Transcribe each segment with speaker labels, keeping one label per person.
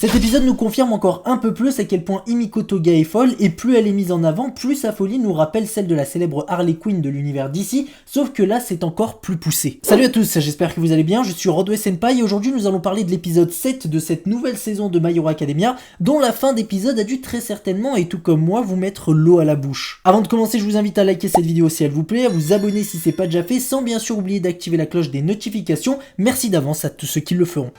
Speaker 1: Cet épisode nous confirme encore un peu plus à quel point Himiko Toga est folle, et plus elle est mise en avant, plus sa folie nous rappelle celle de la célèbre Harley Quinn de l'univers DC, sauf que là c'est encore plus poussé. Salut à tous, j'espère que vous allez bien, je suis Rodway Senpai et aujourd'hui nous allons parler de l'épisode 7 de cette nouvelle saison de My Hero Academia, dont la fin d'épisode a dû très certainement, et tout comme moi, vous mettre l'eau à la bouche. Avant de commencer, je vous invite à liker cette vidéo si elle vous plaît, à vous abonner si c'est pas déjà fait, sans bien sûr oublier d'activer la cloche des notifications. Merci d'avance à tous ceux qui le feront.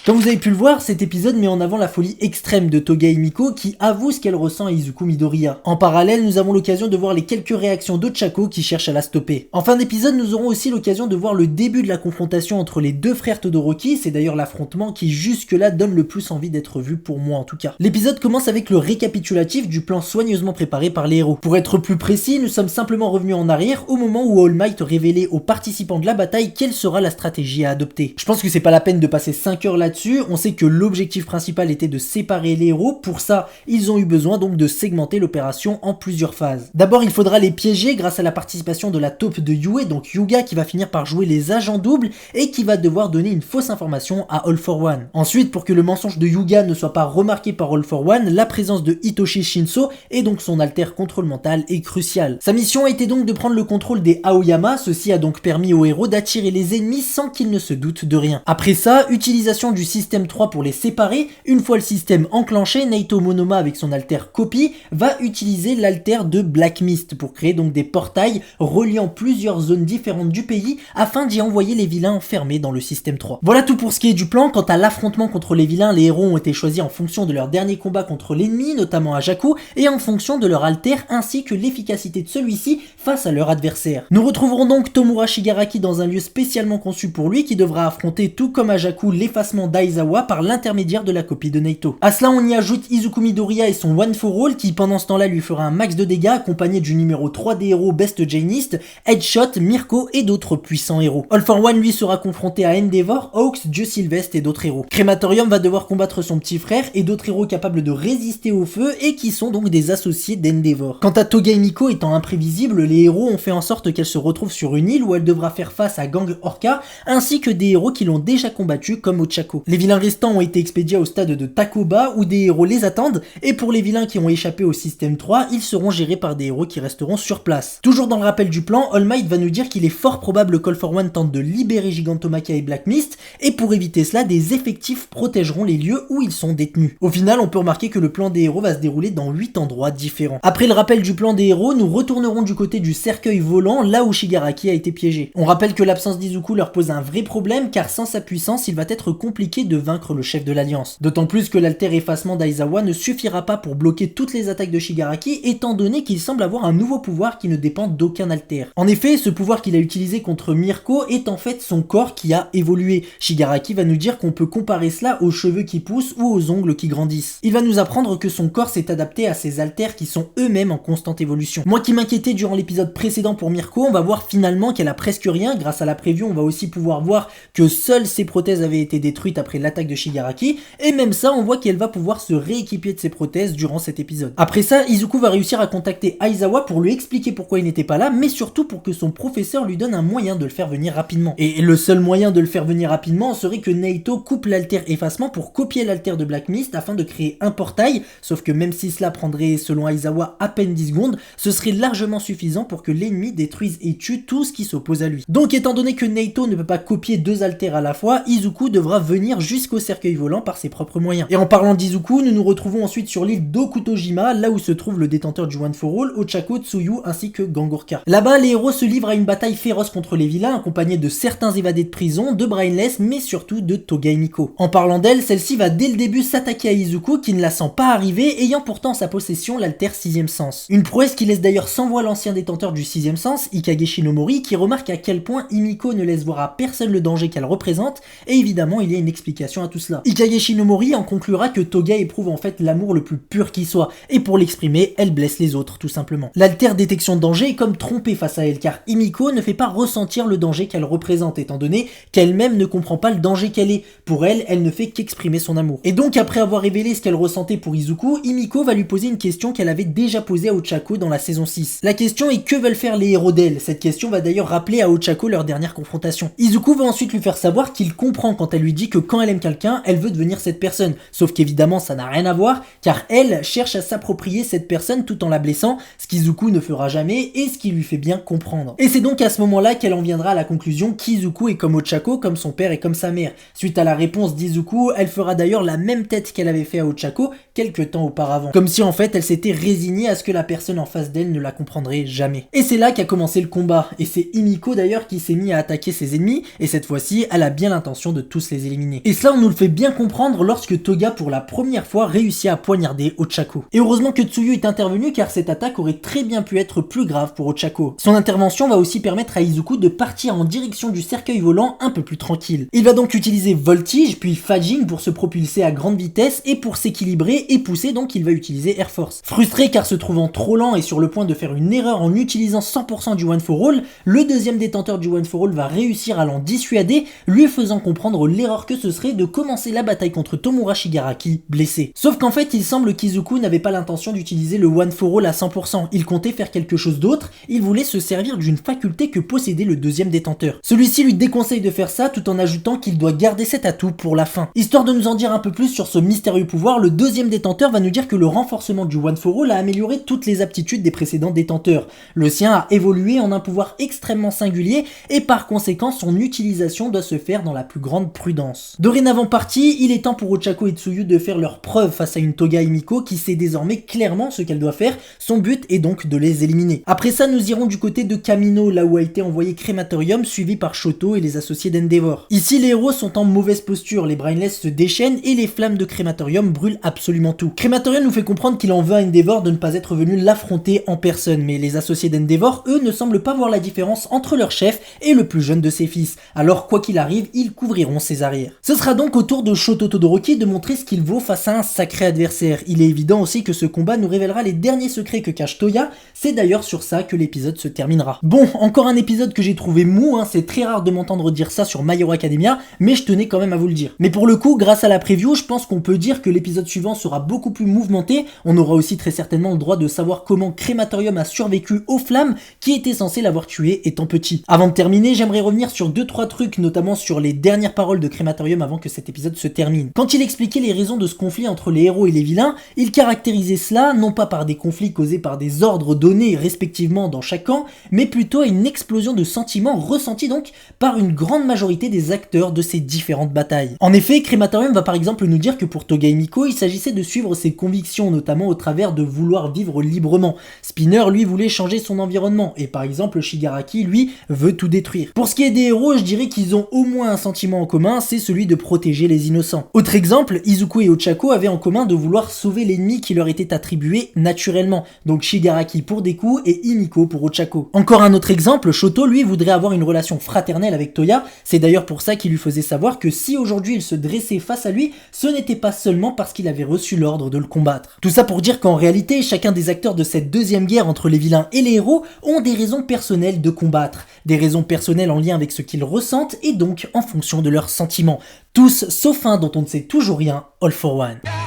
Speaker 1: Comme vous avez pu le voir, cet épisode met en avant la folie extrême de Toga Himiko qui avoue ce qu'elle ressent à Izuku Midoriya. En parallèle, nous avons l'occasion de voir les quelques réactions d'Ochako qui cherche à la stopper. En fin d'épisode, nous aurons aussi l'occasion de voir le début de la confrontation entre les deux frères Todoroki, c'est d'ailleurs l'affrontement qui jusque-là donne le plus envie d'être vu pour moi en tout cas. L'épisode commence avec le récapitulatif du plan soigneusement préparé par les héros. Pour être plus précis, nous sommes simplement revenus en arrière au moment où All Might révélait aux participants de la bataille quelle sera la stratégie à adopter. Je pense que c'est pas la peine de passer 5 heures là-dessus. On sait que l'objectif principal était de séparer les héros, pour ça ils ont eu besoin donc de segmenter l'opération en plusieurs phases. D'abord il faudra les piéger grâce à la participation de la taupe de Yue, donc Yuga qui va finir par jouer les agents doubles et qui va devoir donner une fausse information à All for One. Ensuite, pour que le mensonge de Yuga ne soit pas remarqué par All for One, la présence de Hitoshi Shinso et donc son alter contrôle mental est cruciale. Sa mission a été donc de prendre le contrôle des Aoyama, ceci a donc permis aux héros d'attirer les ennemis sans qu'ils ne se doutent de rien. Après ça, utilisation du système 3 pour les séparer. Une fois le système enclenché, Naito Monoma avec son alter Copy va utiliser l'alter de Black Mist pour créer donc des portails reliant plusieurs zones différentes du pays afin d'y envoyer les vilains enfermés dans le système 3. Voilà tout pour ce qui est du plan. Quant à l'affrontement contre les vilains, les héros ont été choisis en fonction de leur dernier combat contre l'ennemi, notamment Ajaku, et en fonction de leur alter ainsi que l'efficacité de celui-ci face à leur adversaire. Nous retrouverons donc Tomura Shigaraki dans un lieu spécialement conçu pour lui qui devra affronter tout comme Ajaku l'effacement d'Aizawa par l'intermédiaire de la copie de Naito. À cela on y ajoute Izuku Midoriya et son One for All qui pendant ce temps-là lui fera un max de dégâts accompagné du numéro 3 des héros Best Janist, Headshot, Mirko et d'autres puissants héros. All for One lui sera confronté à Endeavor, Hawks, Dieu Sylvestre et d'autres héros. Crématorium va devoir combattre son petit frère et d'autres héros capables de résister au feu et qui sont donc des associés d'Endeavor. Quant à Toga Himiko étant imprévisible, les héros ont fait en sorte qu'elle se retrouve sur une île où elle devra faire face à Gang Orca ainsi que des héros qui l'ont déjà combattu comme Ochako. Les vilains restants ont été expédiés au stade de Takoba où des héros les attendent et pour les vilains qui ont échappé au système 3, ils seront gérés par des héros qui resteront sur place. Toujours dans le rappel du plan, All Might va nous dire qu'il est fort probable qu'All for One tente de libérer Gigantomachia et Black Mist et pour éviter cela, des effectifs protégeront les lieux où ils sont détenus. Au final, on peut remarquer que le plan des héros va se dérouler dans 8 endroits différents. Après le rappel du plan des héros, nous retournerons du côté du cercueil volant là où Shigaraki a été piégé. On rappelle que l'absence d'Izuku leur pose un vrai problème car sans sa puissance, il va être compliqué de vaincre le chef de l'Alliance. D'autant plus que l'alter effacement d'Aizawa ne suffira pas pour bloquer toutes les attaques de Shigaraki étant donné qu'il semble avoir un nouveau pouvoir qui ne dépend d'aucun alter. En effet, ce pouvoir qu'il a utilisé contre Mirko est en fait son corps qui a évolué. Shigaraki va nous dire qu'on peut comparer cela aux cheveux qui poussent ou aux ongles qui grandissent. Il va nous apprendre que son corps s'est adapté à ses alters qui sont eux-mêmes en constante évolution. Moi qui m'inquiétais durant l'épisode précédent pour Mirko, on va voir finalement qu'elle a presque rien. Grâce à la preview, on va aussi pouvoir voir que seules ses prothèses avaient été détruites après l'attaque de Shigaraki et même ça, on voit qu'elle va pouvoir se rééquiper de ses prothèses durant cet épisode. Après ça, Izuku va réussir à contacter Aizawa pour lui expliquer pourquoi il n'était pas là, mais surtout pour que son professeur lui donne un moyen de le faire venir rapidement. Et le seul moyen de le faire venir rapidement serait que Naito coupe l'alter effacement pour copier l'alter de Black Mist afin de créer un portail, sauf que même si cela prendrait, selon Aizawa, à peine 10 secondes, ce serait largement suffisant pour que l'ennemi détruise et tue tout ce qui s'oppose à lui. Donc étant donné que Naito ne peut pas copier deux alters à la fois, Izuku devra venir jusqu'au cercueil volant par ses propres moyens. Et en parlant d'Izuku, nous nous retrouvons ensuite sur l'île d'Okutojima, là où se trouve le détenteur du One for All, Ochako, Tsuyu ainsi que Gangorka. Là-bas, les héros se livrent à une bataille féroce contre les vilains, accompagnés de certains évadés de prison, de Brainless, mais surtout de Toga Himiko. En parlant d'elle, celle-ci va dès le début s'attaquer à Izuku, qui ne la sent pas arriver, ayant pourtant en sa possession l'alter 6ème sens. Une prouesse qui laisse d'ailleurs sans voix l'ancien détenteur du 6ème sens, Ikage Shinomori, qui remarque à quel point Himiko ne laisse voir à personne le danger qu'elle représente, et évidemment il y a une explication à tout cela. Ikage Shinomori en conclura que Toga éprouve en fait l'amour le plus pur qui soit, et pour l'exprimer, elle blesse les autres tout simplement. L'alter détection de danger est comme trompée face à elle, car Himiko ne fait pas ressentir le danger qu'elle représente, étant donné qu'elle-même ne comprend pas le danger qu'elle est. Pour elle, elle ne fait qu'exprimer son amour. Et donc après avoir révélé ce qu'elle ressentait pour Izuku, Himiko va lui poser une question qu'elle avait déjà posée à Ochako dans la saison 6. La question est: que veulent faire les héros d'elle? Cette question va d'ailleurs rappeler à Ochako leur dernière confrontation. Izuku va ensuite lui faire savoir qu'il comprend quand elle lui dit que quand elle aime quelqu'un, elle veut devenir cette personne. Sauf qu'évidemment ça n'a rien à voir, car elle cherche à s'approprier cette personne tout en la blessant, ce qu'Izuku ne fera jamais et ce qui lui fait bien comprendre. Et c'est donc à ce moment-là qu'elle en viendra à la conclusion qu'Izuku est comme Ochako, comme son père et comme sa mère. Suite à la réponse d'Izuku, elle fera d'ailleurs la même tête qu'elle avait fait à Ochako quelques temps auparavant. Comme si en fait elle s'était résignée à ce que la personne en face d'elle ne la comprendrait jamais. Et c'est là qu'a commencé le combat, et c'est Himiko d'ailleurs qui s'est mis à attaquer ses ennemis, et cette fois-ci elle a bien l'intention de tous les éliminer. Et cela on nous le fait bien comprendre lorsque Toga pour la première fois réussit à poignarder Ochako. Et heureusement que Tsuyu est intervenu, car cette attaque aurait très bien pu être plus grave pour Ochako. Son intervention va aussi permettre à Izuku de partir en direction du cercueil volant un peu plus tranquille. Il va donc utiliser Voltige puis Fading pour se propulser à grande vitesse, et pour s'équilibrer et pousser donc il va utiliser Air Force. Frustré car se trouvant trop lent et sur le point de faire une erreur en utilisant 100% du One for All, le deuxième détenteur du One for All va réussir à l'en dissuader, lui faisant comprendre l'erreur que ce serait de commencer la bataille contre Tomura Shigaraki blessé. Sauf qu'en fait il semble qu'Izuku n'avait pas l'intention d'utiliser le One for All à 100%, il comptait faire quelque chose d'autre, il voulait se servir d'une faculté que possédait le deuxième détenteur. Celui-ci lui déconseille de faire ça tout en ajoutant qu'il doit garder cet atout pour la fin. Histoire de nous en dire un peu plus sur ce mystérieux pouvoir, le deuxième détenteur va nous dire que le renforcement du One for All a amélioré toutes les aptitudes des précédents détenteurs. Le sien a évolué en un pouvoir extrêmement singulier et par conséquent son utilisation doit se faire dans la plus grande prudence. Dorénavant parti, il est temps pour Ochako et Tsuyu de faire leur preuve face à une Toga Himiko qui sait désormais clairement ce qu'elle doit faire, son but est donc de les éliminer. Après ça nous irons du côté de Kamino, là où a été envoyé Crématorium suivi par Shoto et les associés d'Endeavor. Ici les héros sont en mauvaise posture, les Brainless se déchaînent et les flammes de Crématorium brûlent absolument tout. Crématorium nous fait comprendre qu'il en veut à Endeavor de ne pas être venu l'affronter en personne, mais les associés d'Endeavor, eux, ne semblent pas voir la différence entre leur chef et le plus jeune de ses fils, alors quoi qu'il arrive, ils couvriront ses arrières. Ce sera donc au tour de Shoto Todoroki de montrer ce qu'il vaut face à un sacré adversaire. Il est évident aussi que ce combat nous révélera les derniers secrets que cache Toya, c'est d'ailleurs sur ça que l'épisode se terminera. Bon, encore un épisode que j'ai trouvé mou, c'est très rare de m'entendre dire ça sur My Hero Academia, mais je tenais quand même à vous le dire. Mais pour le coup, grâce à la preview, je pense qu'on peut dire que l'épisode suivant sera beaucoup plus mouvementé, on aura aussi très certainement le droit de savoir comment Crématorium a survécu aux flammes qui étaient censées l'avoir tué étant petit. Avant de terminer, j'aimerais revenir sur 2-3 trucs, notamment sur les dernières paroles de Crématorium avant que cet épisode se termine. Quand il expliquait les raisons de ce conflit entre les héros et les vilains, il caractérisait cela non pas par des conflits causés par des ordres donnés respectivement dans chaque camp, mais plutôt à une explosion de sentiments ressentis donc par une grande majorité des acteurs de ces différentes batailles. En effet, Crématorium va par exemple nous dire que pour Toga Himiko, il s'agissait de suivre ses convictions, notamment au travers de vouloir vivre librement. Spinner, lui, voulait changer son environnement, et par exemple Shigaraki, lui, veut tout détruire. Pour ce qui est des héros, je dirais qu'ils ont au moins un sentiment en commun, c'est celui de protéger les innocents. Autre exemple, Izuku et Ochako avaient en commun de vouloir sauver l'ennemi qui leur était attribué naturellement, donc Shigaraki pour Deku et Himiko pour Ochako. Encore un autre exemple, Shoto, lui, voudrait avoir une relation fraternelle avec Toya, c'est d'ailleurs pour ça qu'il lui faisait savoir que si aujourd'hui il se dressait face à lui, ce n'était pas seulement parce qu'il avait reçu l'ordre de le combattre. Tout ça pour dire qu'en réalité, chacun des acteurs de cette deuxième guerre entre les vilains et les héros ont des raisons personnelles de combattre, des raisons personnelles en lien avec ce qu'ils ressentent et donc en fonction de leurs sentiments. Tous sauf un dont on ne sait toujours rien, All for One.